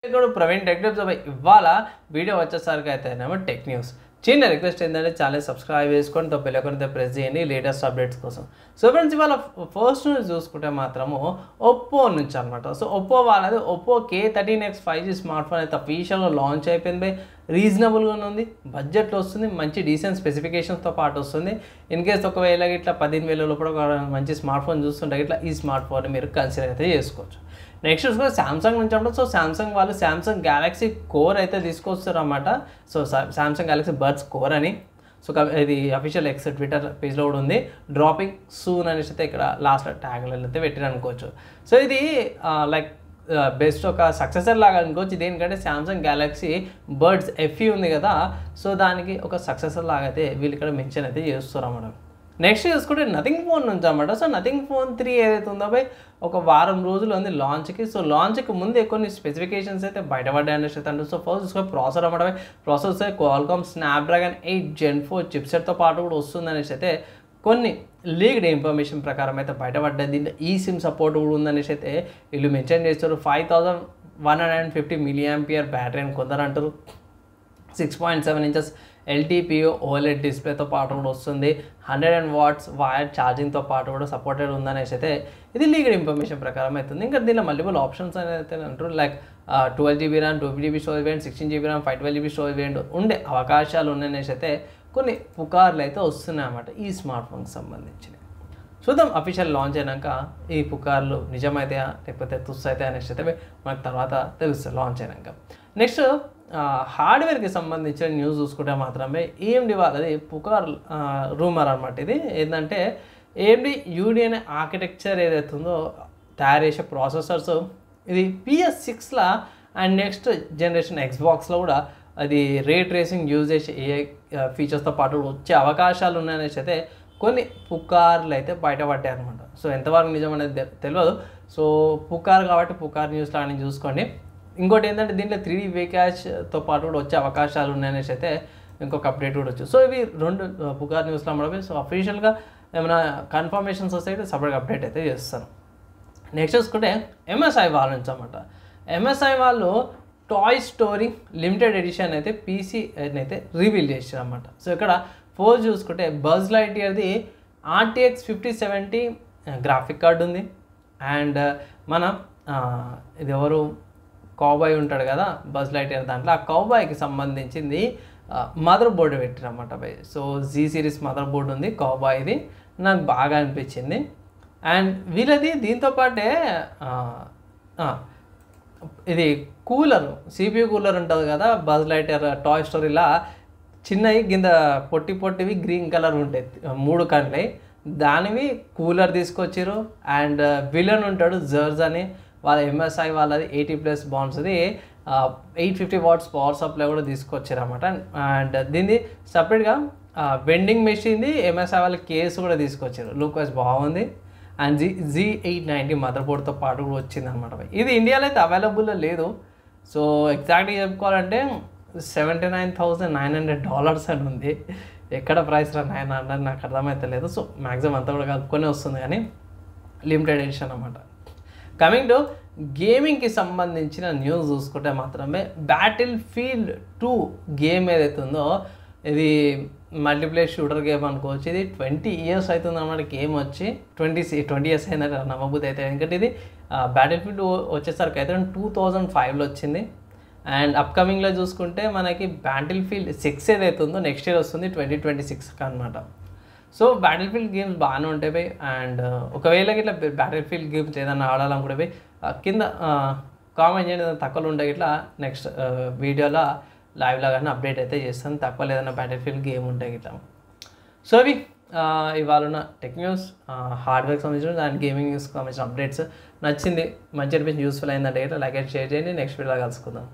ఇక్కడ Praveen tech tips ఇవాళ video వచ్చేసరికి అయితేనేమో టెక్ న్యూస్. చిన్న రిక్వెస్ట్ ఏంటంటే ఛానల్ సబ్స్క్రైబ్ చేసుకొని బెల్ ఐకాన్ ప్రెస్ చేయండి లేటెస్ట్ అప్డేట్స్ కోసం. సో ఫ్రెండ్స్, ఇవాళ ఫస్ట్ న్యూస్ చూసుకుంటే మాత్రము ఒప్పో నుంచి అనమాట. సో ఒప్పో వాళ్ళది Oppo K13X 5G smart phone అయితే అఫీషియల్గా లాంచ్ అయిపోయింది. రీజనబుల్గానే ఉంది, బడ్జెట్లో వస్తుంది, మంచి డీసెంట్ స్పెసిఫికేషన్స్తో పాటు వస్తుంది. ఇన్ కేస్ ఒకవేళ ఇట్లా 15,000 లోపల మంచి స్మార్ట్ ఫోన్ చూస్తుంటే ఇట్లా ఈ స్మార్ట్ ఫోన్ మీరు కన్సిడర్ అయితే చేసుకోవచ్చు. నెక్స్ట్ చూసుకుంటే శాంసంగ్ నుంచి ఉంటుంది. సో శాంసంగ్ వాళ్ళు శాంసంగ్ గ్యాలక్సీ కోర్ అయితే తీసుకొస్తారు అన్నమాట. So Samsung Galaxy buds core అని సో ఇది అఫీషియల్ ఎక్స్ ట్విట్టర్ పేజ్లో కూడా ఉంది. డ్రాపింగ్ సూన్ అనేసి అయితే ఇక్కడ లాస్ట్ ట్యాగ్లో అయితే పెట్టిన అనుకోవచ్చు. సో ఇది లైక్ బెస్ట్ ఒక సక్సెసర్ లాగా అనుకోవచ్చు. దేనికంటే శాంసంగ్ గ్యాలక్సీ బర్డ్స్ FE ఉంది కదా, సో దానికి ఒక సక్సెసర్ లాగా అయితే వీళ్ళు ఇక్కడ మెన్షన్ అయితే చేస్తారు అన్నమాట. నెక్స్ట్ చూసుకుంటే నథింగ్ ఫోన్ నుంచి అన్నమాట. సో నథింగ్ ఫోన్ 3 ఏదైతే ఉందో ఒక వారం రోజులు ఉంది లాంచ్కి. సో లాంచ్కి ముందే కొన్ని స్పెసిఫికేషన్స్ అయితే బయటపడ్డాయి అనేసి అయితే అంటే సో ఫస్ట్ చూసుకొని ప్రాసెసర్ అన్నమాట. ప్రాసెసర్ క్వాల్కామ్ స్నాప్డ్రాగన్ 8 Gen 4 చిప్సెట్తో పాటు కూడా వస్తుంది అనేసి అయితే కొన్ని లీక్డ్ ఇన్ఫర్మేషన్ ప్రకారం అయితే బయటపడ్డది. దీంట్లో ఈ సిమ్ సపోర్ట్ కూడా ఉందనేసి అయితే వీళ్ళు మెన్షన్ చేస్తారు. 5150 mAh బ్యాటరీ అని కొందరు అంటారు. 6.7 inches LTPO OLED డిస్ప్లేతో పాటు కూడా వస్తుంది. 100 watts వైర్ ఛార్జింగ్తో పాటు కూడా సపోర్టెడ్ ఉందనేసి అయితే ఇది లీగల్ ఇన్ఫర్మేషన్ ప్రకారం అవుతుంది. ఇంకా దీనిలో మల్టిపుల్ ఆప్షన్స్ అనేది అయితే అంటారు. Like 12GB RAM, 2GB storage variant, 16GB RAM, 512GB storage variant ఉండే అవకాశాలు ఉన్నాయనేసి అయితే కొన్ని పుకార్లు అయితే వస్తున్నాయి అన్నమాట ఈ స్మార్ట్ ఫోన్కి సంబంధించినవి. చూద్దాం అఫీషియల్ లాంచ్ అయినాక ఈ పుకార్లు నిజమైతే లేకపోతే తుస్సు అయితే అనేసి అయితే మనకు తర్వాత తెలుస్తుంది లాంచ్ అయినాక. నెక్స్ట్ హార్డ్వేర్కి సంబంధించిన న్యూస్ చూసుకుంటే మాత్రమే AMD వాళ్ళది పుకార్ రూమర్ అనమాట. ఇది ఏంటంటే AMD UDNA ఆర్కిటెక్చర్ ఏదైతే ఉందో తయారు చేసే ప్రాసెసర్స్ ఇది PS6లా అండ్ నెక్స్ట్ జనరేషన్ Xboxలో కూడా అది రే ట్రేసింగ్ యూజ్ చేసే AI ఫీచర్స్తో పాటు వచ్చే అవకాశాలు ఉన్నాయనేసి అయితే కొన్ని పుకార్లు అయితే బయటపడ్డాయి అనమాట. సో ఎంతవరకు నిజం అనేది తెలియదు. సో పుకార్ కాబట్టి పుకార్ న్యూస్లో అని చూసుకోండి. ఇంకోటి ఏంటంటే దీంట్లో 3D వేకాష్తో పాటు కూడా వచ్చే అవకాశాలు ఉన్నాయనేసి అయితే ఇంకొక అప్డేట్ కూడా వచ్చు. సో ఇవి రెండు పుకార్ న్యూస్లో అమ్మడమే. సో అఫీషియల్గా ఏమైనా కన్ఫర్మేషన్స్ వస్తే అయితే సపరేట్గా అప్డేట్ అయితే చేస్తాను. నెక్స్ట్ చూసుకుంటే MSI వాళ్ళ నుంచి అన్నమాట. MSI వాళ్ళు టాయ్ స్టోరీ లిమిటెడ్ ఎడిషన్ అయితే PC అయితే రివీల్ చేశారు అన్నమాట. సో ఇక్కడ ఫోర్ చూసుకుంటే బజ్ లైట్ఇయర్ది RTX 5070 గ్రాఫిక్ కార్డు ఉంది. అండ్ మన ఇది ఎవరు కౌబాయ్ ఉంటాడు కదా బజ్ లైట్ఇయర్, దాంట్లో ఆ కౌబాయ్కి సంబంధించింది మదర్ బోర్డు పెట్టిరన్నమాట so Z series motherboard ఉంది కౌబాయ్ది, నాకు బాగా అనిపించింది. అండ్ వీళ్ళది దీంతోపాటే ఇది కూలర్ CPU కూలర్ ఉంటుంది కదా బజ్ లైట్ఇయర్ టాయ్ స్టోరీలా చిన్నవి కింద పొట్టివి గ్రీన్ కలర్ ఉంటాయి 3 కళ్ళవి, దానివి కూలర్ తీసుకొచ్చారు. అండ్ విలన్ ఉంటాడు జర్జ్ అని వాళ్ళ MSI వాళ్ళది 80+ బాండ్స్ది 850 watts పవర్ సప్లై కూడా తీసుకొచ్చారు అన్నమాట. అండ్ దీన్ని సపరేట్గా వెండింగ్ మెషిన్ది MSI వాళ్ళ కేసు కూడా తీసుకొచ్చారు. లుక్ వైజ్ బాగుంది. అండ్ Z890 మదర్ బోర్డ్తో పాటు కూడా వచ్చింది అనమాట. ఇది ఇండియాలో అయితే అవైలబుల్లో లేదు. సో ఎగ్జాక్ట్గా చెప్పుకోవాలంటే $79,900 అని ఉంది. ఎక్కడ ప్రైస్ 900 నాకు అర్థమైతే లేదు. సో మ్యాక్సిమం అంతా కూడా కలుపుకొని వస్తుంది కానీ లిమిటెడ్ ఎడిషన్ అన్నమాట. కమింగ్ టు గేమింగ్కి సంబంధించిన న్యూస్ చూసుకుంటే మాత్రమే Battlefield 2 గేమ్ ఏదైతే ఉందో ఇది మల్టీప్లేయర్ షూటర్ గేమ్ అనుకోవచ్చు. ఇది 20 years అవుతుంది అన్నమాట గేమ్ వచ్చి. 20 years అయినా నమ్మబుద్ధి అయితే, ఎందుకంటే ఇది Battlefield 2 వచ్చేసరికి అయితే 2005లో వచ్చింది. అండ్ అప్కమింగ్లో చూసుకుంటే మనకి Battlefield 6 ఏదైతే ఉందో నెక్స్ట్ ఇయర్ వస్తుంది 2026 అనమాట. సో Battlefield గేమ్స్ బాగానే ఉంటాయి. అండ్ ఒకవేళ ఇట్లా Battlefield గేమ్స్ ఏదైనా ఆడాలనుకుంటే కింద కామెంట్ చేయండి, తక్కువలో ఉంటే ఇట్లా నెక్స్ట్ వీడియోలో లైవ్లో కానీ అప్డేట్ అయితే చేస్తాను. తక్కువ ఏదైనా Battlefield గేమ్ ఉంటాయి ఇట్లా. సో అవి ఇవాళ ఉన్న టెక్ న్యూస్, హార్డ్వేర్కి సంబంధించిన అండ్ గేమింగ్ న్యూస్కి సంబంధించిన అప్డేట్స్. నచ్చింది, మంచి అనిపించి యూస్ఫుల్ అయిందంటే ఇట్లా లైక్ అండ్ షేర్ చేయండి. నెక్స్ట్ వీడియోలో కలుసుకుందాం.